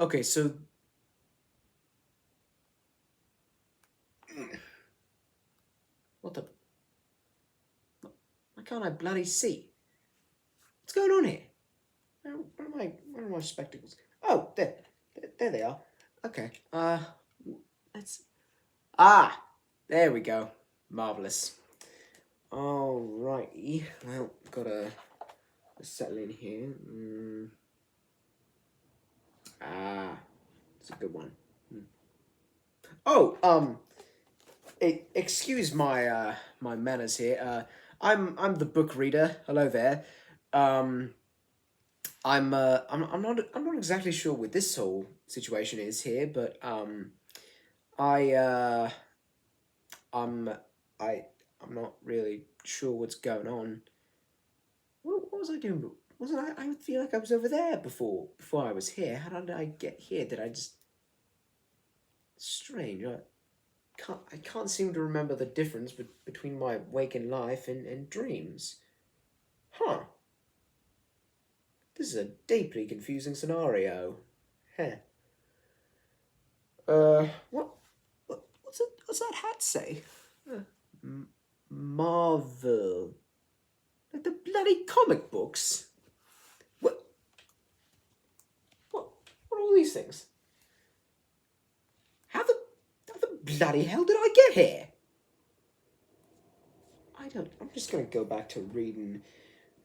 Okay, so what the? Why can't I bloody see? What's going on here? Where are my spectacles? Oh, there they are. Okay. Let's. Ah, there we go. Marvelous. Alrighty. Well, gotta settle in here. It's a good one. Oh, excuse my manners here. I'm the book reader. Hello there. Um, I'm not exactly sure what this whole situation is here, but I I'm I I'm not really sure what's going on. What was I doing? Wasn't I? I feel like I was over there before I was here. How did I get here? Did I just strange? I can't seem to remember the difference between my waking life and dreams. Huh. This is a deeply confusing scenario. Heh. What's that hat say? Marvel. Like the bloody comic books. What? What? What are all these things? How the bloody hell did I get here? I don't. I'm just gonna go back to reading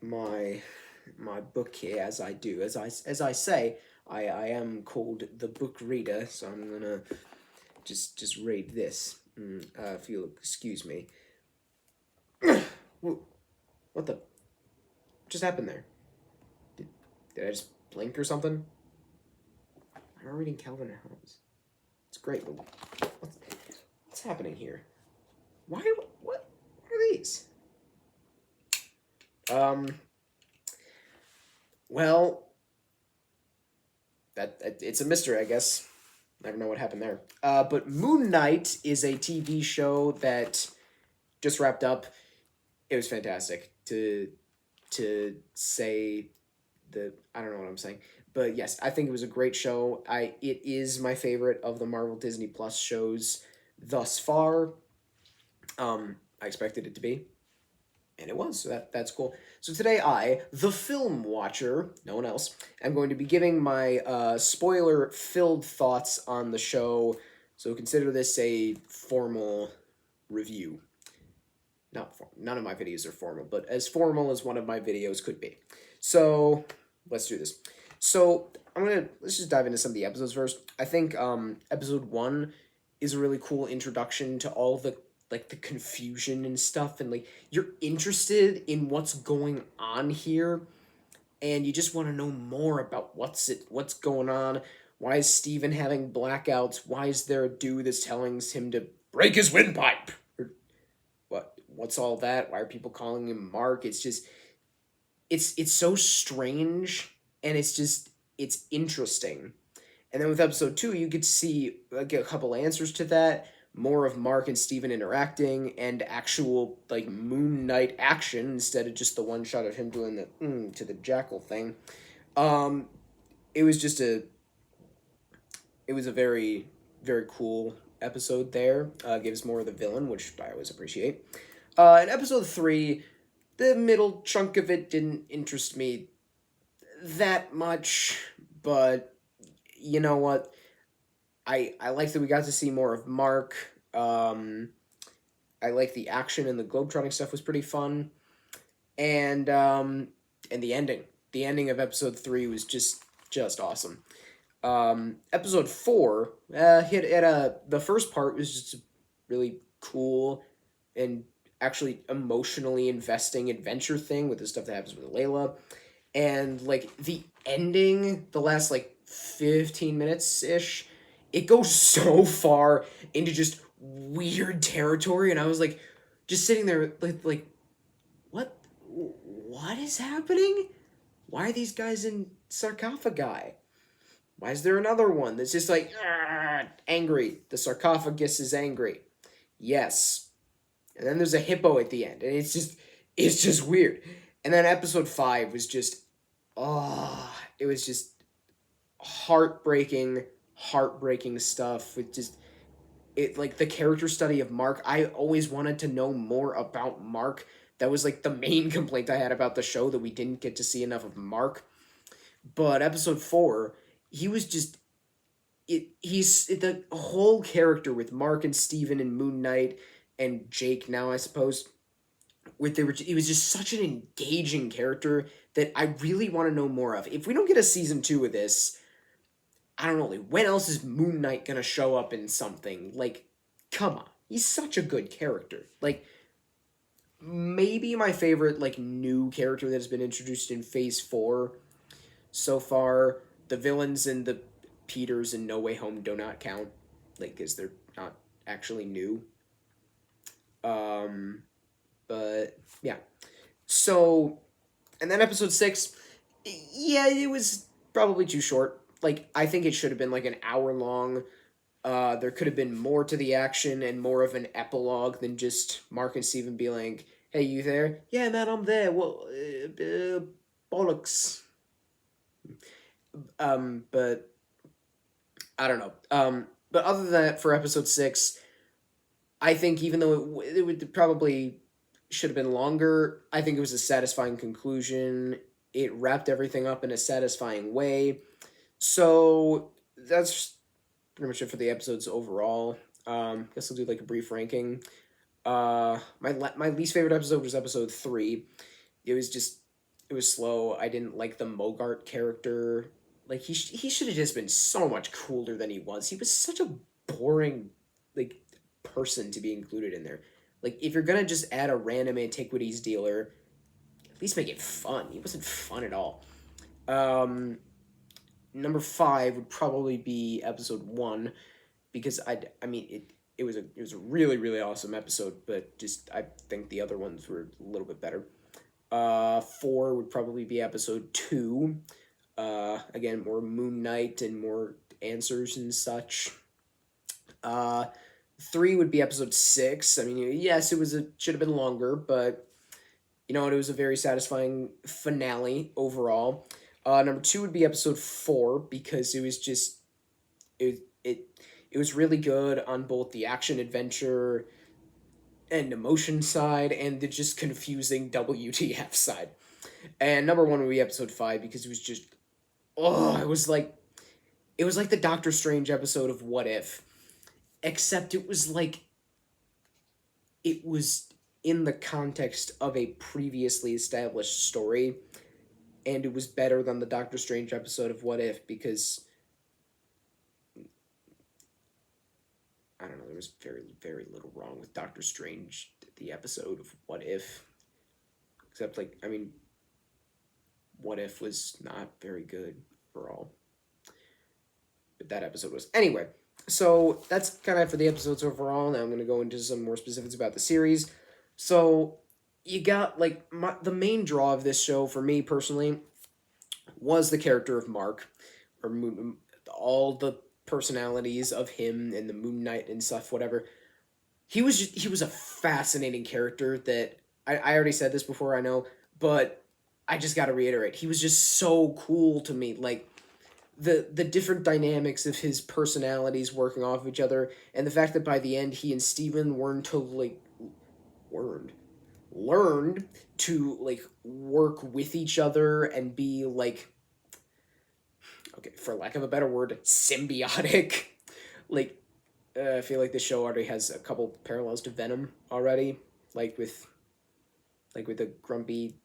my book here as I do. As I say, I am called the book reader, so I'm gonna just read this. If you'll excuse me. What the just happened there? Did I just blink or something? I'm reading Calvin Hobbes. It's great, but what's happening here? Why? What are these? Well, that it's a mystery, I guess. Never know what happened there. But Moon Knight is a TV show that just wrapped up. It was fantastic to say the I don't know what I'm saying, but yes, I think it was a great show. It is my favorite of the Marvel Disney Plus shows thus far. I expected it to be, and it was. So that's cool. So today I, the film watcher, no one else, am going to be giving my spoiler-filled thoughts on the show. So consider this a formal review. None of my videos are formal, but as formal as one of my videos could be. So let's do this. So let's just dive into some of the episodes first. I think episode 1 is a really cool introduction to all the the confusion and stuff, and like you're interested in what's going on here, and you just want to know more about what's going on. Why is Steven having blackouts? Why is there a dude that's telling him to break his windpipe? What's all that? Why are people calling him Mark? It's just it's so strange, and it's interesting. And then with episode 2, you get to see like a couple answers to that, more of Mark and Steven interacting, and actual like Moon Knight action instead of just the one shot of him doing the to the jackal thing. Um, it was just it was a very very cool episode there. Gives more of the villain, which I always appreciate. In episode 3, the middle chunk of it didn't interest me that much, but you know what? I like that we got to see more of Mark. I like the action, and the globetrotting stuff was pretty fun, and the ending. The ending of episode 3 was just awesome. Episode 4 hit at the first part was just a really cool and actually emotionally investing adventure thing with the stuff that happens with Layla, and like the ending, the last like 15 minutes ish, it goes so far into just weird territory, and I was like just sitting there like what is happening? Why are these guys in sarcophagi? Why is there another one that's just like angry? The sarcophagus is angry. Yes. And then there's a hippo at the end, and it's just weird. And then episode 5 was just it was just heartbreaking, heartbreaking stuff with just it like the character study of Mark. I always wanted to know more about Mark. That was like the main complaint I had about the show, that we didn't get to see enough of Mark. But episode 4, he was just he's the whole character with Mark and Steven and Moon Knight and Jake now, I suppose. He was just such an engaging character that I really want to know more of. If we don't get a season 2 of this, I don't know, like, when else is Moon Knight gonna show up in something? Like, come on. He's such a good character. Like, maybe my favorite, like, new character that has been introduced in Phase 4 so far. The villains and the Peters in No Way Home do not count, like, because they're not actually new. But, yeah. So, and then episode 6, yeah, it was probably too short. Like, I think it should have been like an hour long. There could have been more to the action and more of an epilogue than just Mark and Steven being like, "Hey, you there? Yeah, man, I'm there. Well, bollocks." But I don't know. But other than that, for episode 6, I think even though it would probably should have been longer, I think it was a satisfying conclusion. It wrapped everything up in a satisfying way. So that's pretty much it for the episodes overall. Guess I'll do like a brief ranking. My least favorite episode was episode 3. It was slow. I didn't like the Mogart character. Like, he should have just been so much cooler than he was. He was such a boring, like, person to be included in there. Like, if you're gonna just add a random antiquities dealer, at least make it fun. He wasn't fun at all. Number 5 would probably be episode 1, because I mean it was a really, really awesome episode, but just I think the other ones were a little bit better. 4 would probably be episode 2. Again, more Moon Knight and more answers and such. 3 would be episode 6. I mean, yes, should have been longer, but you know what? It was a very satisfying finale overall. Number 2 would be episode 4, because it was just it was really good on both the action adventure and emotion side and the just confusing WTF side. And number 1 would be episode 5, because it was just it was like the Doctor Strange episode of What If, except it was in the context of a previously established story, and it was better than the Doctor Strange episode of What If, because I don't know, there was very, very little wrong with Doctor Strange, the episode of What If, except, like, I mean, What If was not very good overall, but that episode was. Anyway, so that's kind of it for the episodes overall. Now I'm going to go into some more specifics about the series. So you got, like, the main draw of this show for me personally was the character of Mark, or all the personalities of him and the Moon Knight and stuff, whatever. He was a fascinating character that I already said this before, I know, but I just got to reiterate. He was just so cool to me. Like, the different dynamics of his personalities working off of each other, and the fact that by the end he and Steven learned to work with each other and be, like, okay, for lack of a better word, symbiotic. Like, I feel like the show already has a couple parallels to Venom already, like with a grumpy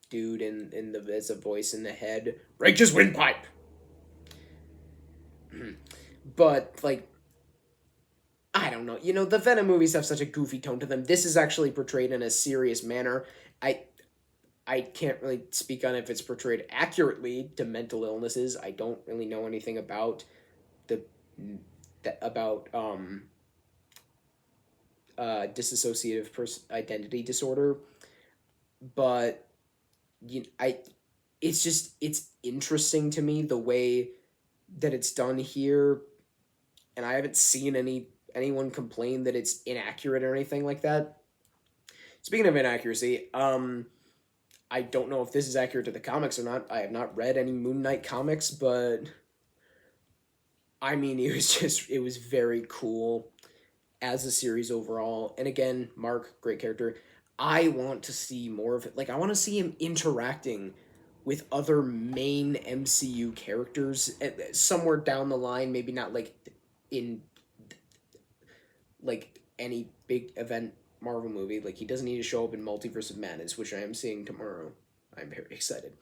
dude in the as a voice in the head, Rachel's windpipe. But, like, I don't know. You know, the Venom movies have such a goofy tone to them. This is actually portrayed in a serious manner. I can't really speak on if it's portrayed accurately to mental illnesses. I don't really know anything about dissociative identity disorder, but it's interesting to me the way that it's done here, and I haven't seen anyone complain that it's inaccurate or anything like that. Speaking of inaccuracy, I don't know if this is accurate to the comics or not. I have not read any Moon Knight comics, but I mean, it was very cool as a series overall. And again, Mark, great character. I want to see more of it. Like, I want to see him interacting with other main MCU characters somewhere down the line. Maybe not like in like any big event Marvel movie. Like, he doesn't need to show up in Multiverse of Madness, which I am seeing tomorrow. I'm very excited.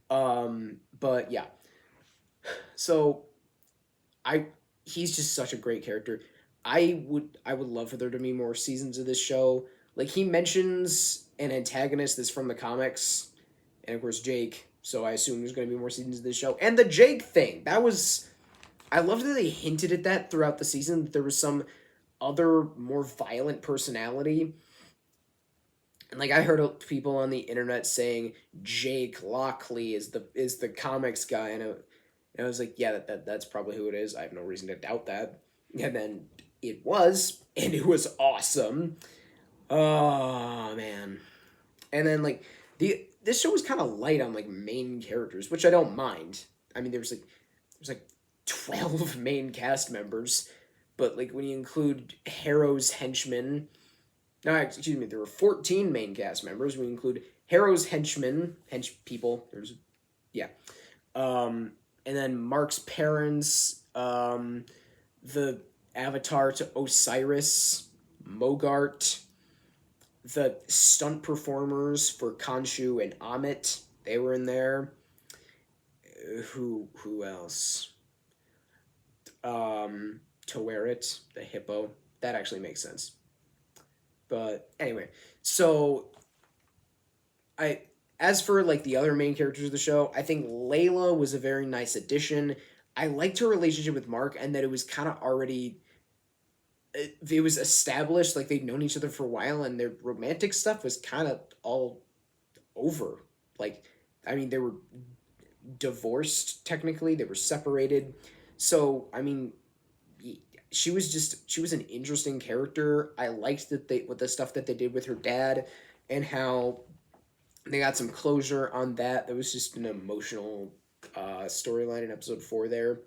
But yeah. So he's just such a great character. I would love for there to be more seasons of this show. Like, he mentions an antagonist that's from the comics, and of course Jake. So I assume there's going to be more seasons of this show. And the Jake thing, I loved that they hinted at that throughout the season. That there was some other more violent personality. And like, I heard people on the internet saying Jake Lockley is the comics guy, and I was like, yeah, that's probably who it is. I have no reason to doubt that. And then it was, and it was awesome. Oh man. And then like this show was kind of light on like main characters, which I don't mind. I mean, there's like 12 main cast members, but like when you include Harrow's henchmen, no, excuse me, there were 14 main cast members. We include Harrow's hench people. Yeah. And then Mark's parents, the avatar to Osiris, Mogart, the stunt performers for Khonshu and Amit, they were in there. Who else? Towerit, the hippo. That actually makes sense. But anyway, so as for like the other main characters of the show, I think Layla was a very nice addition. I liked her relationship with Mark, and that it was kind of already it was established, like they'd known each other for a while, and their romantic stuff was kind of all over. Like, I mean, they were divorced technically, they were separated. So I mean, she was an interesting character. I liked with the stuff that they did with her dad, and how they got some closure on that. That was just an emotional storyline in episode 4 there.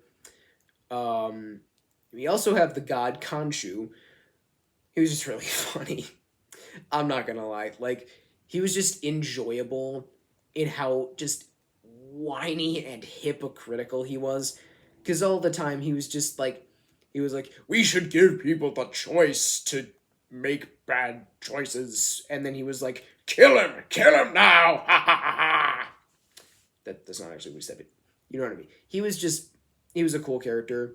We also have the god Khonshu. He was just really funny. I'm not gonna lie. Like, he was just enjoyable in how just whiny and hypocritical he was. Because all the time he was just like, we should give people the choice to make bad choices. And then he was like, kill him now, ha ha ha ha. That's not actually what he said, but you know what I mean. He was a cool character.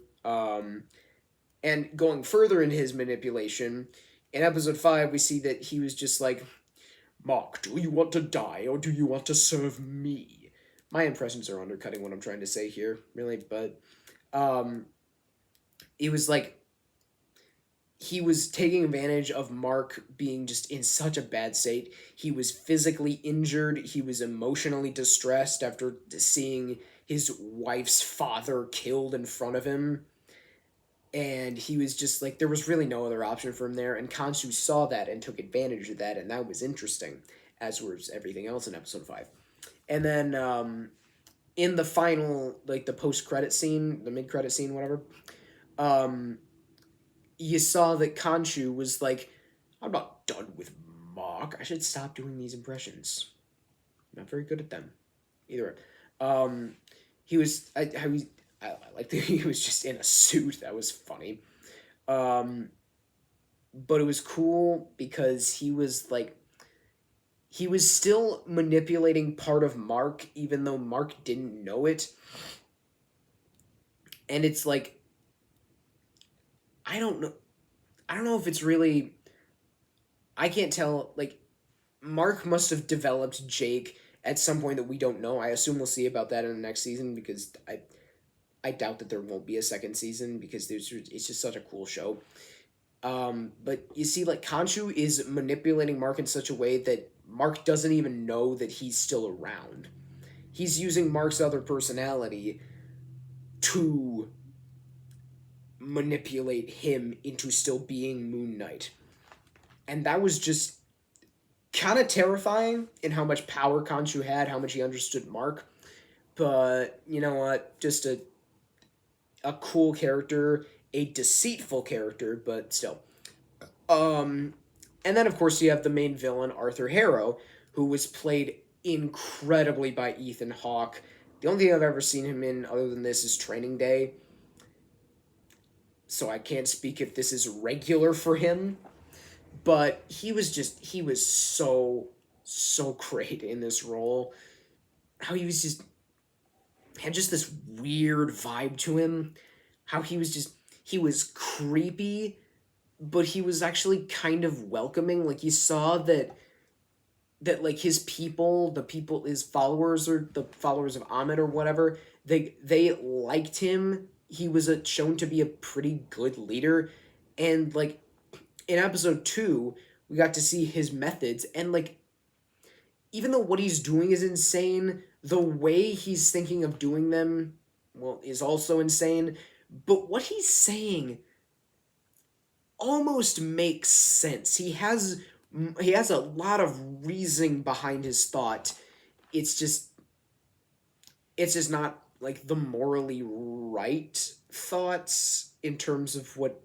And going further into his manipulation, in episode 5, we see that he was just like, Mark, do you want to die, or do you want to serve me? My impressions are undercutting what I'm trying to say here, really, but, it was like, he was taking advantage of Mark being just in such a bad state. He was physically injured. He was emotionally distressed after seeing his wife's father killed in front of him. And he was just like, there was really no other option for him there. And Khonshu saw that and took advantage of that. And that was interesting, as was everything else in episode 5. And then in the final, like the post-credit scene, the mid-credit scene, whatever, you saw that Khonshu was like, I'm not done with Mark. I should stop doing these impressions. I'm not very good at them. Either way. He was, I like that he was just in a suit. That was funny. But it was cool because he was like, he was still manipulating part of Mark, even though Mark didn't know it. And it's like, I don't know if it's really, I can't tell, like, Mark must have developed Jake at some point that we don't know. I assume we'll see about that in the next season, because I doubt that there won't be a second season, because it's just such a cool show. But you see, like, Khonshu is manipulating Mark in such a way that Mark doesn't even know that he's still around. He's using Mark's other personality to manipulate him into still being Moon Knight. And that was just kind of terrifying in how much power Khonshu had, how much he understood Mark. But you know what? Just a cool character, a deceitful character, but still. Um, and then of course you have the main villain Arthur Harrow, who was played incredibly by Ethan Hawke. The only thing I've ever seen him in other than this is Training Day, so I can't speak if this is regular for him. But he was so great in this role. How he was just had just this weird vibe to him. How he was creepy, but he was actually kind of welcoming. Like you saw that like his people, his followers or the followers of Ahmed or whatever, they liked him. He was shown to be a pretty good leader, and like in episode 2, we got to see his methods, and like even though what he's doing is insane, the way he's thinking of doing them, well, is also insane. But what he's saying almost makes sense. He has a lot of reasoning behind his thought. It's just not like the morally right thoughts in terms of what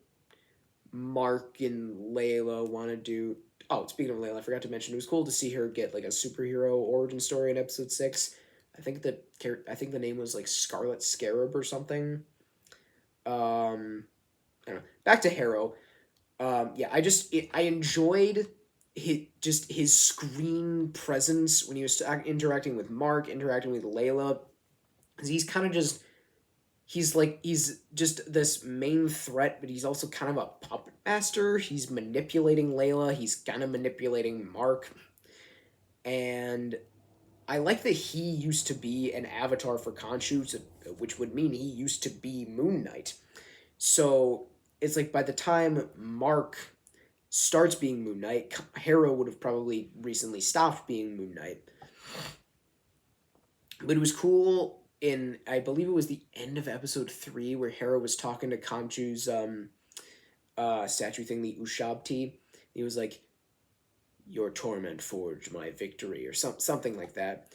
Mark and Layla want to do. Oh, speaking of Layla, I forgot to mention it was cool to see her get like a superhero origin story in episode 6. I think the name was like Scarlet Scarab or something. I don't know. Back to Harrow. Yeah, I enjoyed his screen presence when he was interacting with Mark, interacting with Layla, because he's kind of just he's just this main threat, but he's also kind of a puppet master. He's manipulating Layla. He's kind of manipulating Mark, and I like that he used to be an avatar for Khonshu, which would mean he used to be Moon Knight. So it's like by the time Mark starts being Moon Knight, Harrow would have probably recently stopped being Moon Knight. But it was cool in, I believe it was the end of episode 3 where Harrow was talking to Khonshu's statue thing, the Ushabti. He was like, "Your torment forged my victory," or something like that.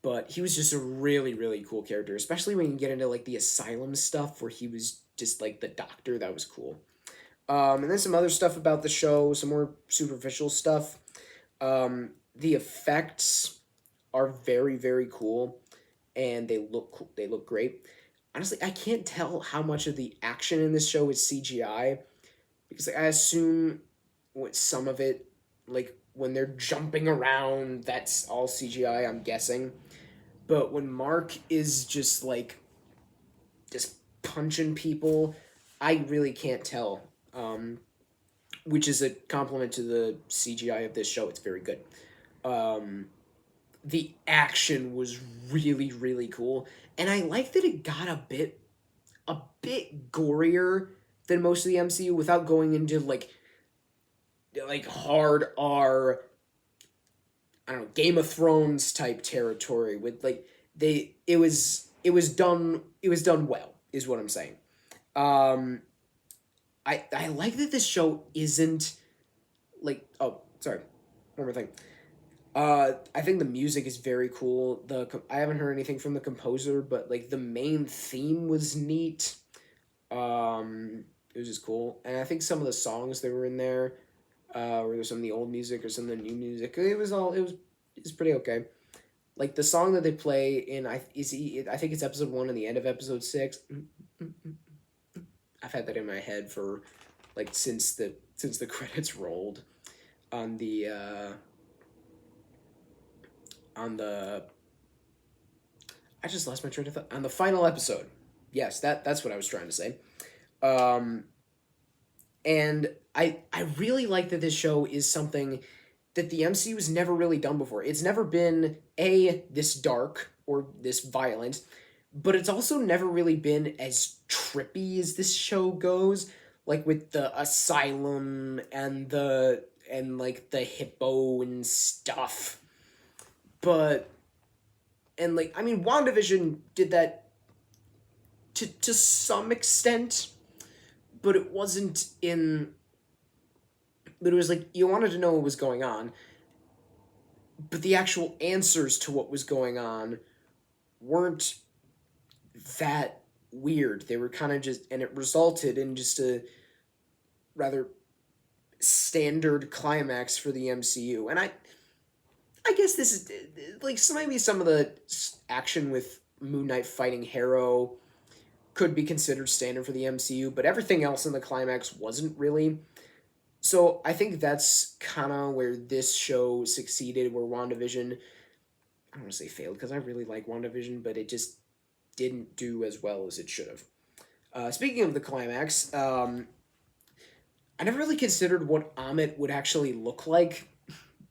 But he was just a really, really cool character, especially when you get into like the asylum stuff where he was just like the doctor. That was cool. And then some other stuff about the show, some more superficial stuff. The effects are very, very cool, and they look cool. They look great. Honestly, I can't tell how much of the action in this show is CGI, because like, I assume with some of it, like when they're jumping around, that's all CGI. I'm guessing, but when Mark is just like just punching people, I really can't tell. Which is a compliment to the CGI of this show. It's very good. The action was really, really cool, and I like that it got a bit gorier than most of the MCU without going into like hard R, I don't know, Game of Thrones type territory with like it was done well is what I'm saying. I like that this show isn't like, oh, sorry, one more thing. I think the music is very cool. I haven't heard anything from the composer, but like the main theme was neat. It was just cool, and I think some of the songs that were in there, were some of the old music or some of the new music. It was pretty okay. Like the song that they play in I think it's episode 1 and the end of episode 6. I've had that in my head for like since the credits rolled on the I just lost my train of thought on the final episode. Yes, that's what I was trying to say. And I really like that this show is something that the MCU has never really done before. It's never been this dark or this violent, but it's also never really been as trippy as this show goes, like with the asylum and like the hippo and stuff. But and like I mean WandaVision did that to some extent, but it wasn't in but it was like you wanted to know what was going on. but the actual answers to what was going on weren't that weird. They were kind of just, and it resulted in just a rather standard climax for the MCU. And I guess this is like maybe some of the action with Moon Knight fighting Harrow could be considered standard for the MCU, but everything else in the climax wasn't really. So I think that's kind of where this show succeeded, where WandaVision, I don't want to say failed because I really like WandaVision, but it just didn't do as well as it should have. Speaking of the climax, I never really considered what Amit would actually look like,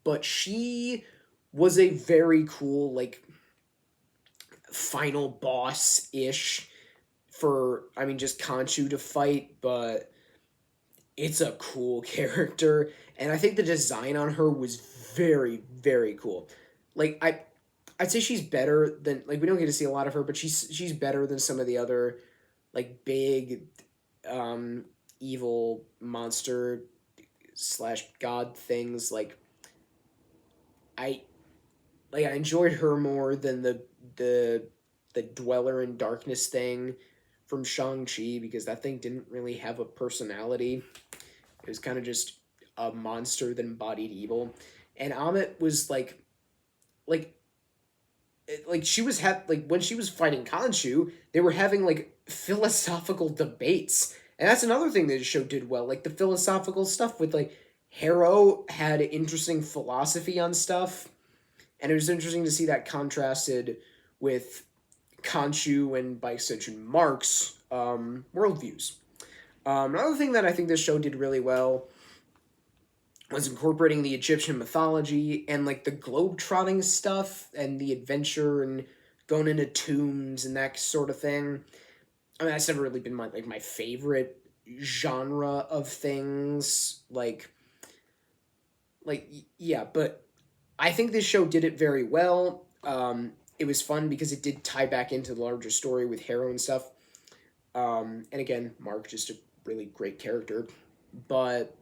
but she was a very cool, like, final boss ish for, I mean, just Khonshu to fight, but it's a cool character, and I think the design on her was very, very cool. Like, I'd say she's better than, like, we don't get to see a lot of her, but she's better than some of the other, like, big, evil monster slash god things. Like, I I enjoyed her more than the Dweller in Darkness thing from Shang-Chi, because that thing didn't really have a personality. It was kind of just a monster that embodied evil. And Amit was like like she was like when she was fighting Khonshu, they were having like philosophical debates. And that's another thing that the show did well, like the philosophical stuff with like Harrow had interesting philosophy on stuff, and it was interesting to see that contrasted with Khonshu and, by extension, Mark's worldviews. Another thing that I think this show did really well was incorporating the Egyptian mythology and like the globe-trotting stuff and the adventure and going into tombs and that sort of thing. I mean, that's never really been my favorite genre of things. Yeah, but I think this show did it very well. It was fun because it did tie back into the larger story with Harrow and stuff. And again, Mark, just a really great character. But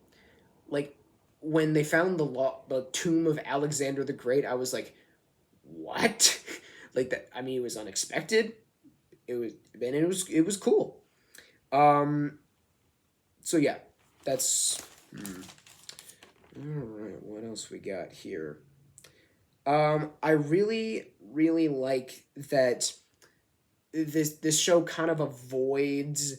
like when they found the tomb of Alexander the Great, I was like, what? Like that. I mean, it was unexpected. It was cool. So yeah, that's. All right, what else we got here? I really, really like that this show kind of avoids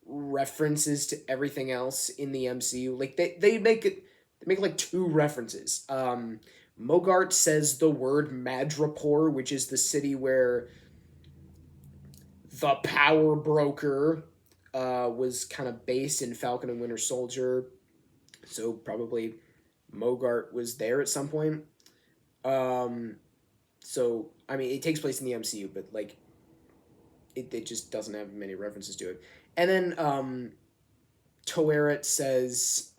references to everything else in the MCU. Like they make like two references. Mogart says the word Madripoor, which is the city where the power broker was kind of based in Falcon and Winter Soldier. So probably Mogart was there at some point. So I mean, it takes place in the MCU, but like, it just doesn't have many references to it. And then Toerret says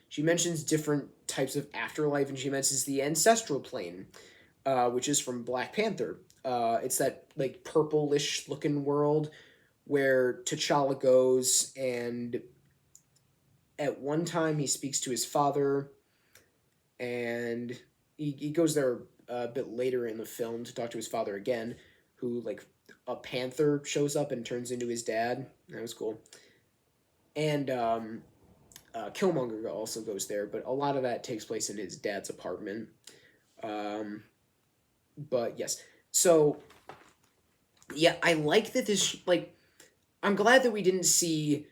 she mentions different types of afterlife, and she mentions the ancestral plane, which is from Black Panther. It's that like purplish looking world where T'Challa goes, and at one time he speaks to his father, and he goes there a bit later in the film to talk to his father again, who, like, a panther shows up and turns into his dad. That was cool. And Killmonger also goes there, but a lot of that takes place in his dad's apartment. But yes, so yeah, I like that this like. I'm glad that we didn't see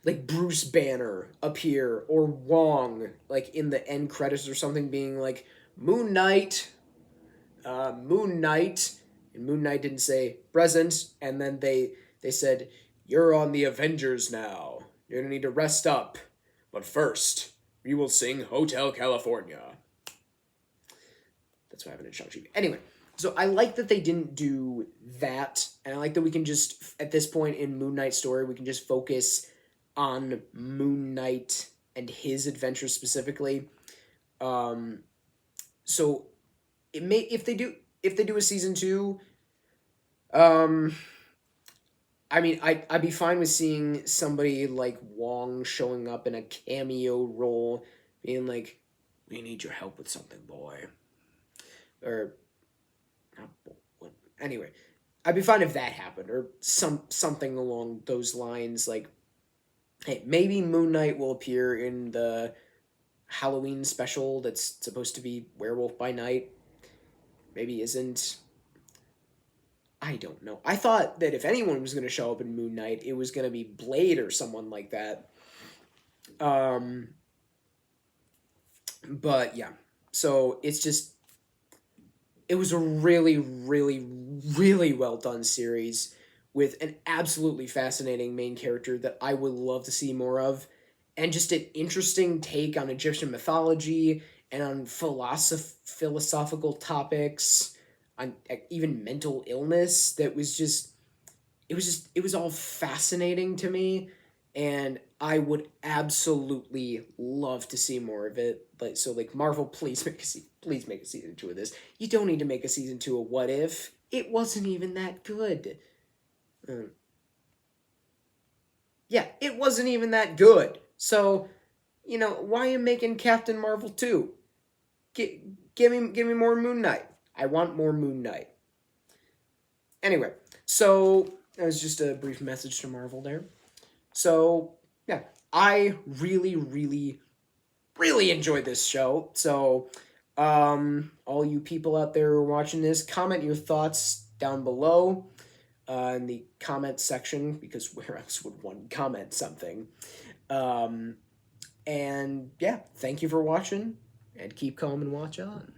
like Bruce Banner appear or Wong like in the end credits or something, being like Moon Knight, Moon Knight, and Moon Knight didn't say present, and then they said you're on the Avengers now. You're gonna need to rest up, but first we will sing Hotel California. That's what happened in Shang-Chi. Anyway, so I like that they didn't do that, and I like that we can just, at this point in Moon Knight's story, we can just focus on Moon Knight and his adventures specifically. So it may, if they do a season 2, I mean, I'd be fine with seeing somebody like Wong showing up in a cameo role, being like, we need your help with something, boy. Or, what? Anyway, I'd be fine if that happened, or something along those lines. Like, hey, maybe Moon Knight will appear in the Halloween special that's supposed to be Werewolf by Night. Maybe isn't. I don't know. I thought that if anyone was going to show up in Moon Knight, it was going to be Blade or someone like that. But yeah. So it's just, it was a really, really, really well done series with an absolutely fascinating main character that I would love to see more of, and just an interesting take on Egyptian mythology and on philosophical topics, on even mental illness. That was just, it was all fascinating to me, and I would absolutely love to see more of it. Like, so, like, Marvel, please make a season 2 of this. You don't need to make a season 2 of What If. It wasn't even that good. Yeah, it wasn't even that good. So, why are you making Captain Marvel 2? Give me more Moon Knight. I want more Moon Knight. Anyway, so that was just a brief message to Marvel there. So, yeah, I really, really, really enjoyed this show. So, all you people out there who are watching this, comment your thoughts down below in the comment section, because where else would one comment something? And yeah, thank you for watching, and keep calm and watch on.